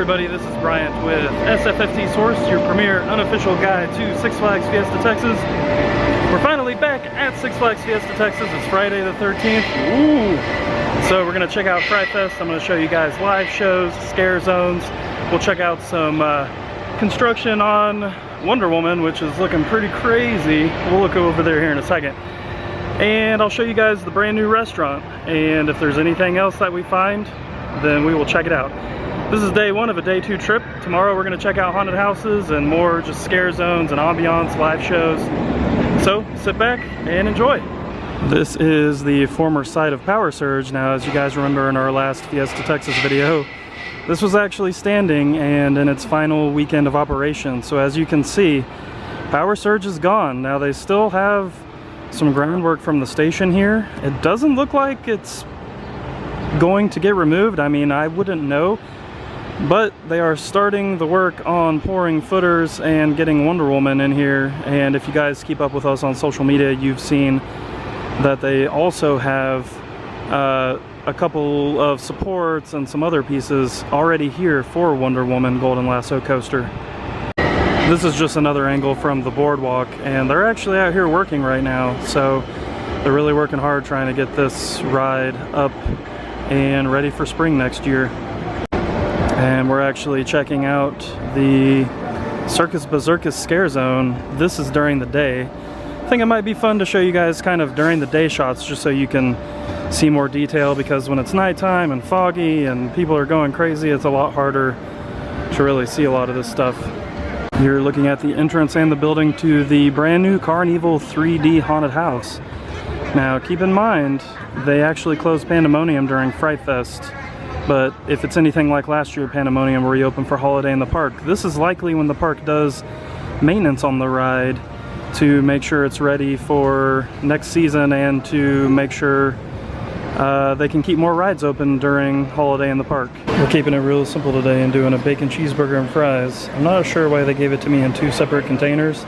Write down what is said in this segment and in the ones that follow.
everybody, this is Bryant with SFFT Source, your premier unofficial guide to Six Flags Fiesta Texas. We're finally back at Six Flags Fiesta Texas. It's Friday the 13th. Ooh! So we're going to check out Fright Fest. I'm going to show you guys live shows, scare zones. We'll check out some construction on Wonder Woman, which is looking pretty crazy. We'll look over there here in a second. And I'll show you guys the brand new restaurant. And if there's anything else that we find, then we will check it out. This is day one of a day two trip. Tomorrow we're going to check out haunted houses and more just scare zones and ambiance, live shows. So sit back and enjoy. This is the former site of Power Surge. Now, as you guys remember in our last Fiesta Texas video, this was actually standing and in its final weekend of operation. So as you can see, Power Surge is gone. Now they still have some groundwork from the station here. It doesn't look like it's going to get removed. I mean, I wouldn't know, but they are starting the work on pouring footers and getting Wonder Woman in here. And if you guys keep up with us on social media, you've seen that they also have a couple of supports and some other pieces already here for Wonder Woman Golden Lasso coaster. This is just another angle from the boardwalk, and they're actually out here working right now, so they're really working hard trying to get this ride up and ready for spring next year. And we're actually checking out the Circus Berserkus Scare Zone. This is during the day. I think it might be fun to show you guys kind of during the day shots just so you can see more detail, because when it's nighttime and foggy and people are going crazy, it's a lot harder to really see a lot of this stuff. You're looking at the entrance and the building to the brand new Carnival 3D haunted house. Now keep in mind, they actually closed Pandemonium during Fright Fest, but if it's anything like last year, Pandemonium reopened for Holiday in the Park. This is likely when the park does maintenance on the ride to make sure it's ready for next season and to make sure they can keep more rides open during Holiday in the Park. We're keeping it real simple today and doing a bacon cheeseburger and fries. I'm not sure why they gave it to me in two separate containers,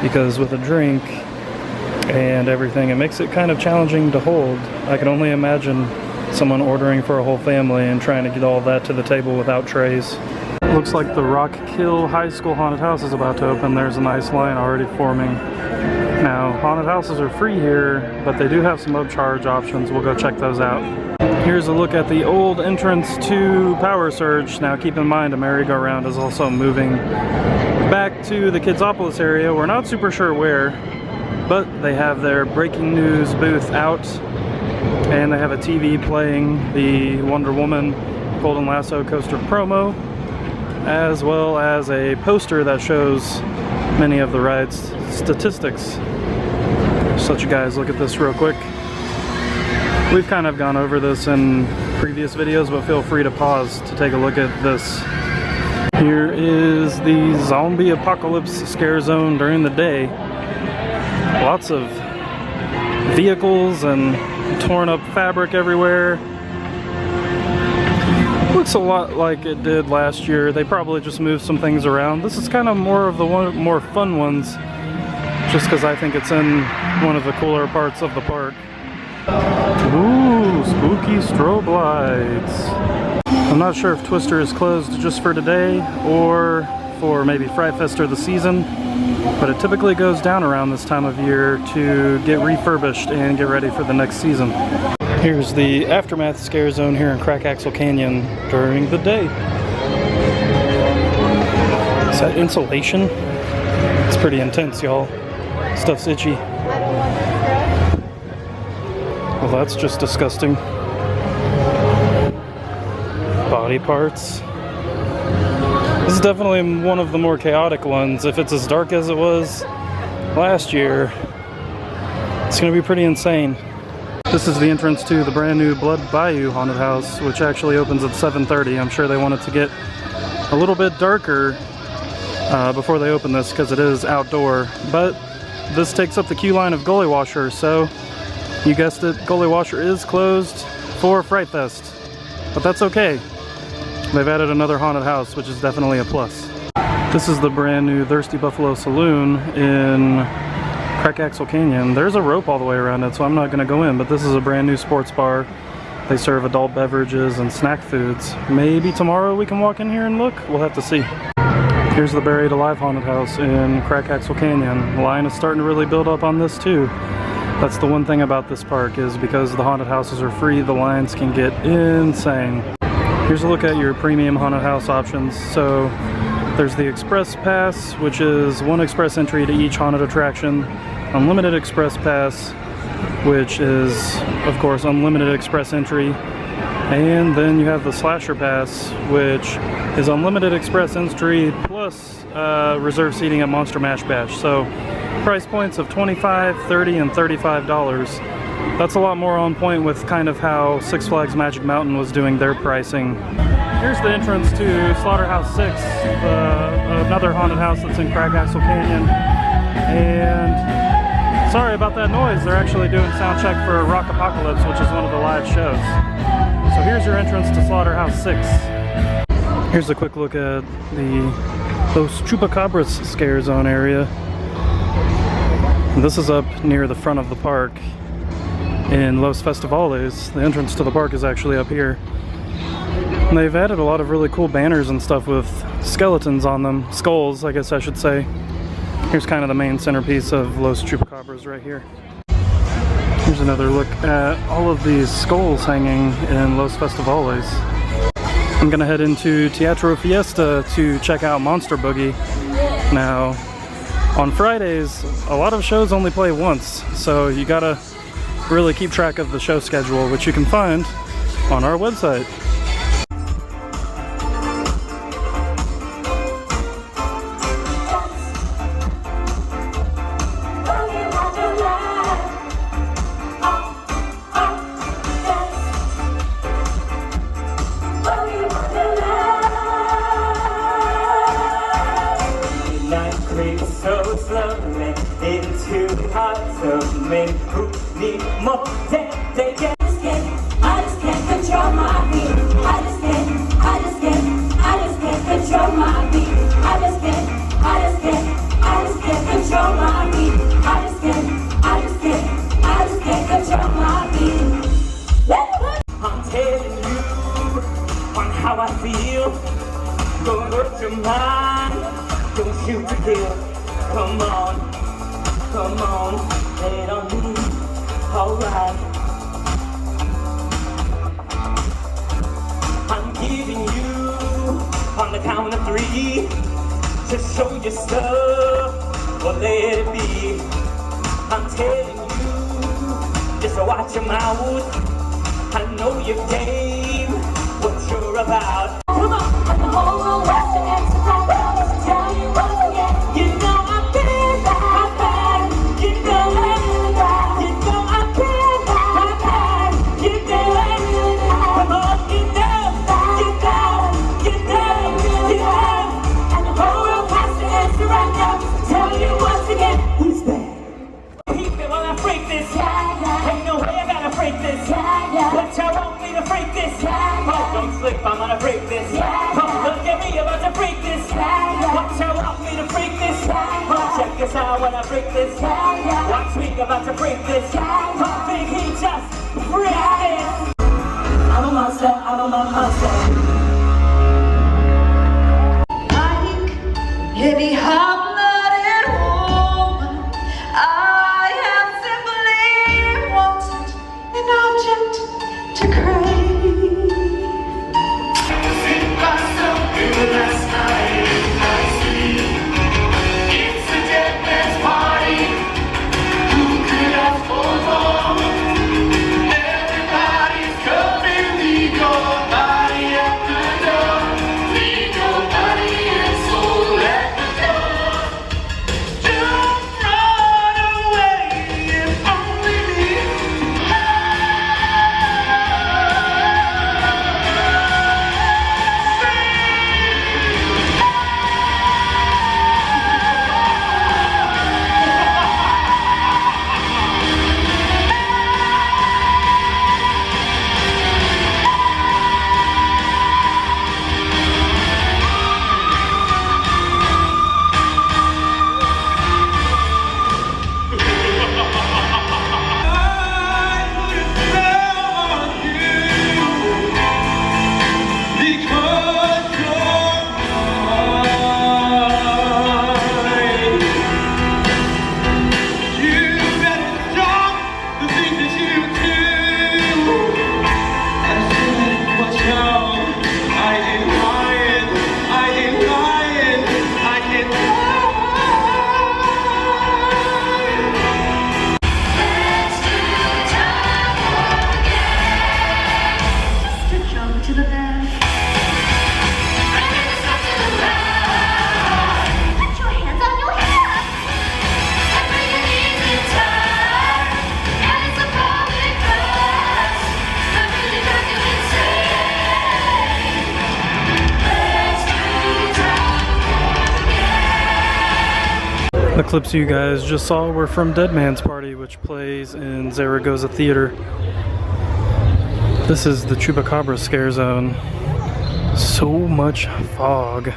because with a drink and everything, it makes it kind of challenging to hold. I can only imagine someone ordering for a whole family and trying to get all that to the table without trays. Looks like the Rock Kill High School haunted house is about to open. There's a nice line already forming. Now, haunted houses are free here, but they do have some upcharge options. We'll go check those out. Here's a look at the old entrance to Power Surge. Now, keep in mind, a merry-go-round is also moving back to the Kidsopolis area. We're not super sure where, but they have their breaking news booth out, and they have a TV playing the Wonder Woman Golden Lasso coaster promo, as well as a poster that shows many of the ride's statistics. Just let you guys look at this real quick. We've kind of gone over this in previous videos, but feel free to pause to take a look at this. Here is the zombie apocalypse scare zone during the day. Lots of vehicles and torn up fabric everywhere. Looks a lot like it did last year. They probably just moved some things around. This is kind of more of the more fun ones, just because I think it's in one of the cooler parts of the park. Ooh, spooky strobe lights. I'm not sure if Twister is closed just for today or for maybe Fright Fest or the season, but it typically goes down around this time of year to get refurbished and get ready for the next season. Here's the Aftermath Scare Zone here in Crack Axle Canyon during the day. Is that insulation? It's pretty intense, y'all. Stuff's itchy. Well, that's just disgusting. Body parts. This is definitely one of the more chaotic ones. If it's as dark as it was last year, it's going to be pretty insane. This is the entrance to the brand new Blood Bayou haunted house, which actually opens at 7:30. I'm sure they wanted to get a little bit darker before they open this, because it is outdoor. But this takes up the queue line of Gully Washer, so you guessed it, Gully Washer is closed for Fright Fest. But that's okay. They've added another haunted house, which is definitely a plus. This is the brand new Thirsty Buffalo Saloon in Crack Axle Canyon. There's a rope all the way around it, so I'm not going to go in, but this is a brand new sports bar They serve adult beverages and snack foods. Maybe tomorrow we can walk in here and look? We'll have to see. Here's the Buried Alive Haunted House in Crack Axle Canyon. The line is starting to really build up on this too. That's the one thing about this park, is because the haunted houses are free, the lines can get insane. Here's a look at your premium haunted house options. So there's the Express Pass, which is one express entry to each haunted attraction. Unlimited Express Pass, which is, of course, unlimited express entry. And then you have the Slasher Pass, which is unlimited express entry plus reserve seating at Monster Mash Bash. So price points of $25, $30, and $35. That's a lot more on point with kind of how Six Flags Magic Mountain was doing their pricing. Here's the entrance to Slaughterhouse 6, another haunted house that's in Crack Axle Canyon. And sorry about that noise, they're actually doing sound check for Rock Apocalypse, which is one of the live shows. So here's your entrance to Slaughterhouse 6. Here's a quick look at those Chupacabras scare zone area. This is up near the front of the park in Los Festivales. The entrance to the park is actually up here. And they've added a lot of really cool banners and stuff with skeletons on them. Skulls, I guess I should say. Here's kind of the main centerpiece of Los Chupacabras right here. Here's another look at all of these skulls hanging in Los Festivales. I'm gonna head into Teatro Fiesta to check out Monster Boogie. Now, on Fridays, a lot of shows only play once, so you gotta really keep track of the show schedule, which you can find on our website. So slowly into the hearts of men who need more than they get. I just can't control my beat. I just can't control my beat. I just can't control my beat. I just can't control my beat. I'm telling you on how I feel. Don't hurt your mind. Don't shoot to kill. Come on, lay it on me, alright. I'm giving you, on the count of 3, to show your stuff, or let it be. I'm telling you, just watch your mouth. I know your game, what you're about. Come on, and the whole world wants to answer that, to tell you once again. You know I've been bad, you know I really bad. You know I've been bad, you know I really bad. Come on, you know. And the whole world has to answer right now, to tell you once again, who's bad? Keep it while I break this. Ain't no way I gotta break this. But y'all want me to break this. Oh, don't slip, I'm gonna break this. Oh, look at me, about to break this. Watch y'all want me to break this. Oh, check this out when I break this. Watch me, about to break this. Oh, big he just break this. I'm a monster, I'm a monster. Like heavy hot-blooded woman, I have simply wanted an object to crave. Sing myself through the last night in my sleep. It's a dead man's party. Who could ask for more? Everybody's coming, leave your body at The clips you guys just saw were from Dead Man's Party, which plays in Zaragoza Theater. This is the Chupacabra scare zone. So much fog.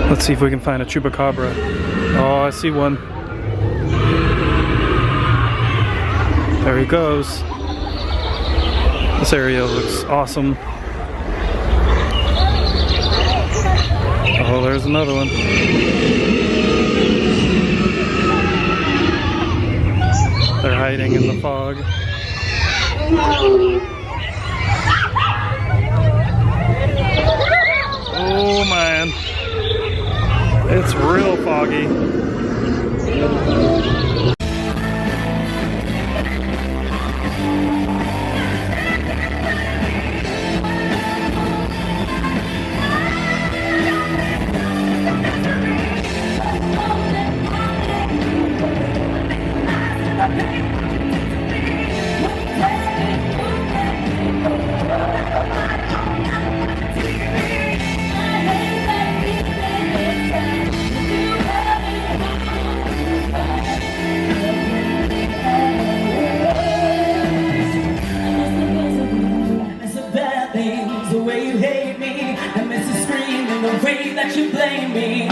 Let's see if we can find a Chupacabra. Oh, I see one. There he goes. This area looks awesome. Oh, there's another one. They're hiding in the fog. Oh man. It's real foggy. That you blame me.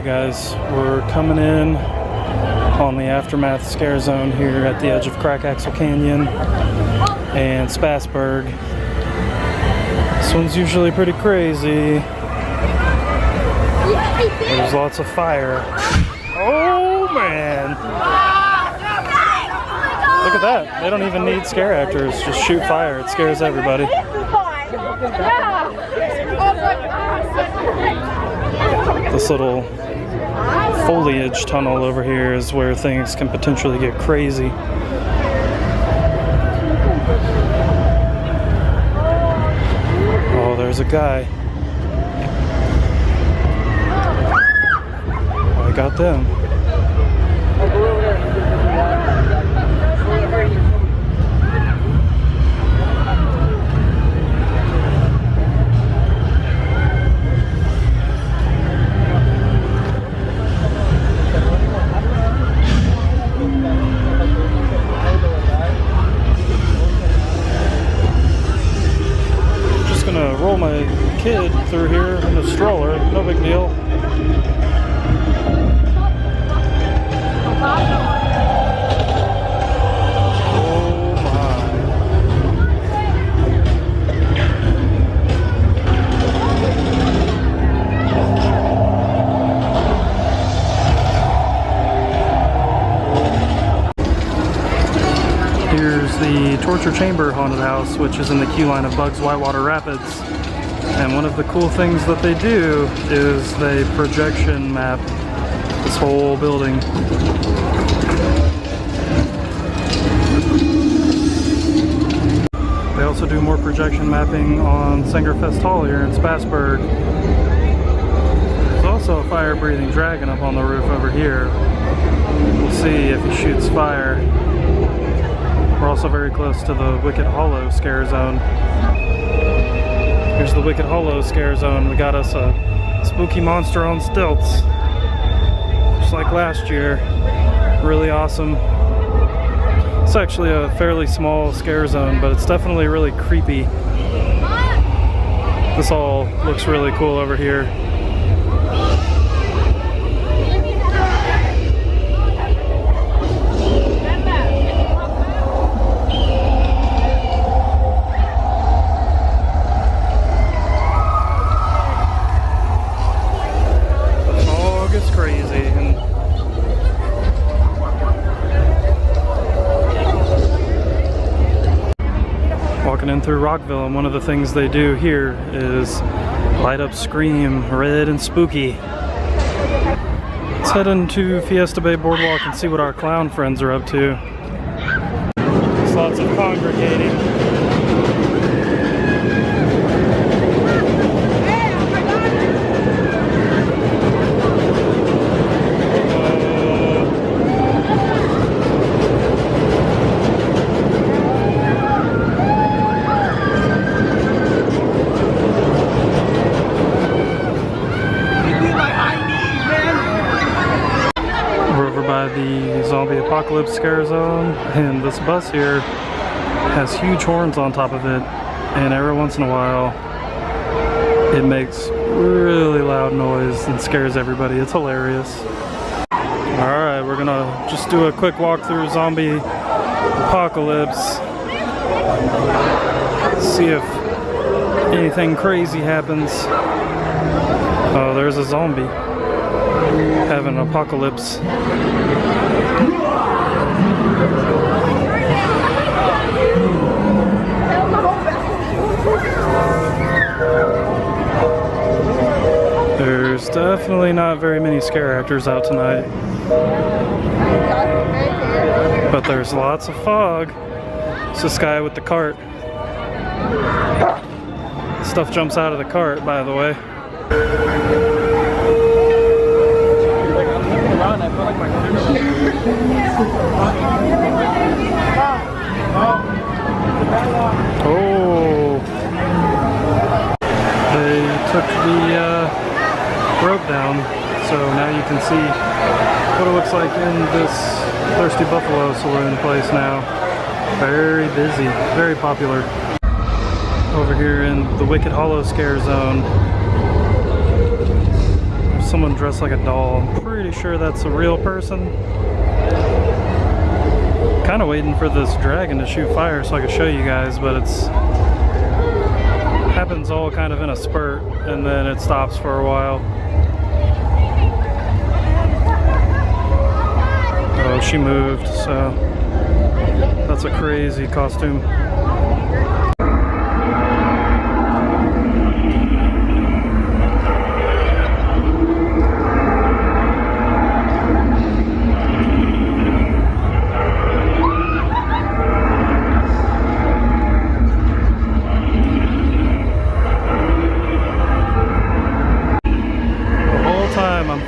Guys, we're coming in on the Aftermath scare zone here at the edge of Crack Axle Canyon and Spassburg. This one's usually pretty crazy. There's lots of fire. Oh man! Look at that. They don't even need scare actors. Just shoot fire. It scares everybody. This little foliage tunnel over here is where things can potentially get crazy. Oh, there's a guy. I got them. Roll my kid through here in a stroller, no big deal. Oh my. Torture Chamber Haunted House, which is in the queue line of Bugs Whitewater Rapids. And one of the cool things that they do is they projection map this whole building. They also do more projection mapping on Sangerfest Hall here in Spassburg. There's also a fire-breathing dragon up on the roof over here. We'll see if he shoots fire. We're also very close to the Wicked Hollow scare zone. Here's the Wicked Hollow scare zone. We got us a spooky monster on stilts, just like last year. Really awesome. It's actually a fairly small scare zone, but it's definitely really creepy. This all looks really cool over here. In through Rockville, and one of the things they do here is light up Scream red and spooky. Let's head into Fiesta Bay Boardwalk and see what our clown friends are up to. There's lots of congregating. The zombie apocalypse scare zone, and this bus here has huge horns on top of it, and every once in a while it makes really loud noise and scares everybody. It's hilarious. Alright, we're gonna just do a quick walk through zombie apocalypse, see if anything crazy happens. Oh, there's a zombie having an apocalypse. There's definitely not very many scare actors out tonight, but there's lots of fog. It's this guy with the cart. Stuff jumps out of the cart, by the way. Oh, they took the rope down, so now you can see what it looks like in this Thirsty Buffalo saloon place now. Very busy, very popular. Over here in the Wicked Hollow scare zone, there's someone dressed like a doll. I'm pretty sure that's a real person. Kind of waiting for this dragon to shoot fire so I can show you guys, but it's happens all kind of in a spurt, and then it stops for a while. Oh, she moved, so that's a crazy costume.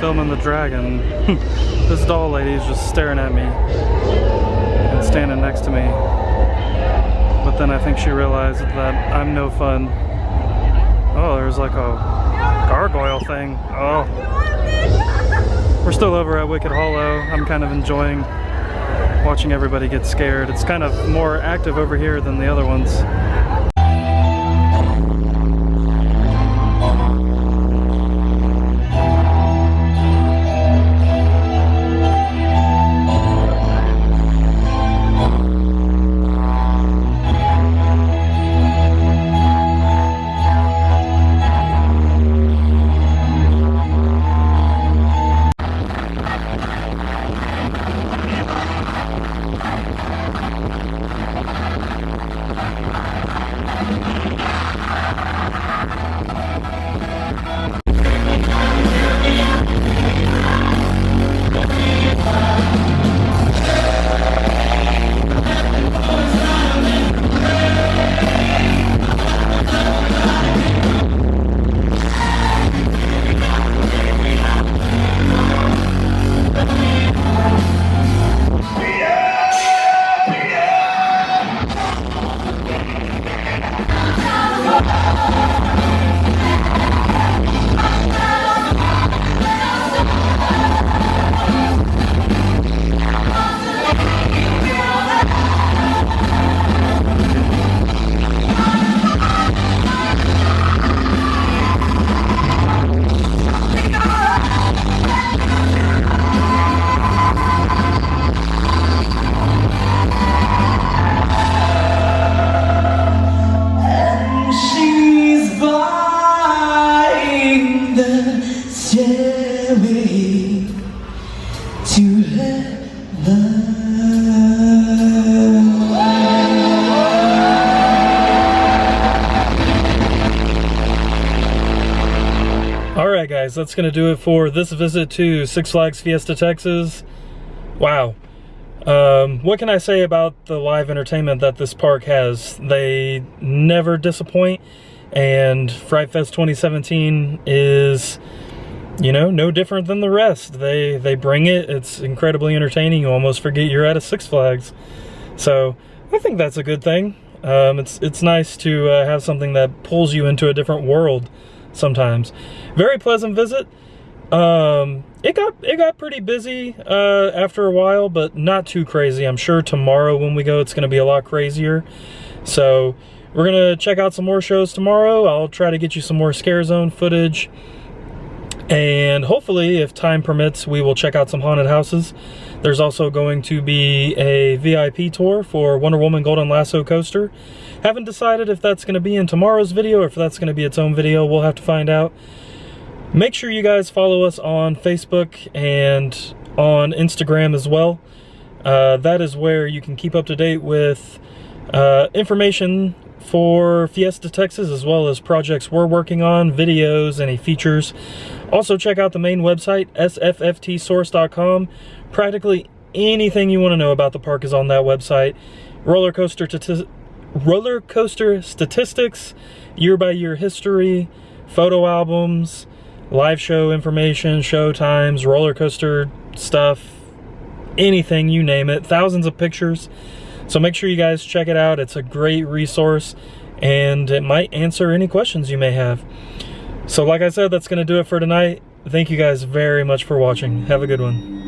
Filming the dragon. This doll lady is just staring at me and standing next to me, but then I think she realized that I'm no fun. Oh, there's like a gargoyle thing. Oh, we're still over at Wicked Hollow. I'm kind of enjoying watching everybody get scared. It's kind of more active over here than the other ones. guys, that's going to do it for this visit to Six Flags Fiesta Texas. Wow. What can I say about the live entertainment that this park has? They never disappoint, and Fright Fest 2017 is, you know, no different than the rest. They bring it. It's incredibly entertaining. You almost forget you're at a Six Flags. So I think that's a good thing. It's nice to have something that pulls you into a different world sometimes. Very pleasant visit. It got pretty busy after a while, but not too crazy. I'm sure tomorrow when we go, it's going to be a lot crazier. So we're going to check out some more shows tomorrow. I'll try to get you some more Scare Zone footage. And hopefully, if time permits, we will check out some haunted houses. There's also going to be a VIP tour for Wonder Woman Golden Lasso coaster. Haven't decided if that's going to be in tomorrow's video or if that's going to be its own video. We'll have to find out. Make sure you guys follow us on Facebook and on Instagram as well. That is where you can keep up to date with information for Fiesta Texas, as well as projects we're working on, videos, any features. Also check out the main website, sffftsource.com. Practically anything you want to know about the park is on that website. Roller coaster statistics, year-by-year history, photo albums, live show information, show times, roller coaster stuff, anything, you name it. Thousands of pictures. So make sure you guys check it out. It's a great resource, and it might answer any questions you may have. So like I said, that's going to do it for tonight. Thank you guys very much for watching. Have a good one.